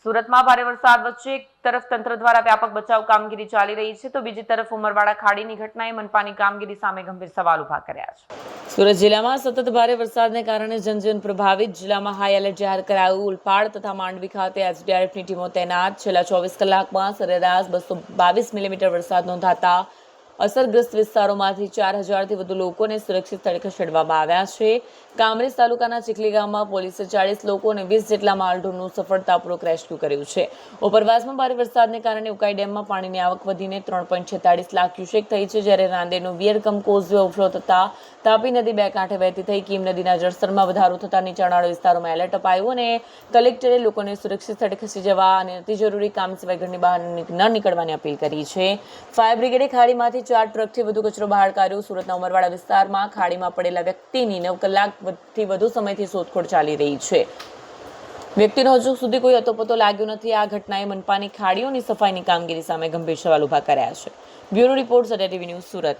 સુરતમાં ભારે વરસાદ વચ્ચે એક તરફ તંત્ર દ્વારા વ્યાપક બચાવ કામગીરી ચાલી રહી છે તો બીજી તરફ ઉમરવાડા ખાડીની ઘટનાએ મનપાની કામગીરી સામે ગંભીર સવાલ ઉભા કર્યા છે। સુરત જિલ્લામાં સતત ભારે વરસાદને કારણે જનજીવન પ્રભાવિત। જિલ્લામાં હાઈ એલર્ટ જાહેર કરાયું। ઉલપાડ તથા માંડવી ખાતે એસડીઆરએફની ટીમો તૈનાત। છેલ્લા 24 કલાકમાં સરેરાશ 222 મિલીમીટર વરસાદ નોંધાતા અસરગ્રસ્ત વિસ્તારોમાંથી 4000થી વધુ લોકોને સુરક્ષિત સ્થળે ખસેડવામાં આવ્યા છે। કામરેજ તાલુકાના ચીખલી ગામમાં પોલીસે 40 લોકો અને 20 જેટલા માલઢોરનું સફળતાપૂર્વક રેસ્ક્યુ કર્યું છે। ઉપરવાસમાં ભારે વરસાદને કારણે ઉકાઈ ડેમમાં પાણીની આવક વધીને 3.46 લાખ ક્યુસેક થઈ છે, જ્યારે રાંદેરનો વિયરકમ કોઝવે ઓવરફ્લો થતા તાપી નદી બે કાંઠે વહેતી થઈ। કીમ નદીના જળસ્તરમાં વધારો થતા નીચાણવાળા વિસ્તારોમાં એલર્ટ અપાયું અને કલેક્ટરે લોકોને સુરક્ષિત સ્થળે ખસી જવા અને અતિ જરૂરી કામ સિવાય ઘરની બહાર ન નીકળવાની અપીલ કરી છે। ફાયર બ્રિગેડે ખાડીમાંથી 4 ટ્રકથી વધુ કચરો બહાર કાઢ્યો। સુરતના ઉમરવાડા વિસ્તારમાં ખાડીમાં પડેલા વ્યક્તિની 9 કલાકથી વધુ સમયથી શોધખોળ ચાલી રહી છે। વ્યક્તિનો હજુ સુધી કોઈ અતોપતો લાગ્યો નથી। આ ઘટનાએ મનપાની ખાડીઓની સફાઈની કામગીરી સામે ગંભીર સવાલ ઉભા કર્યા છે। બ્યુરો રિપોર્ટ સત્ય ટીવી ન્યૂઝ, સુરત।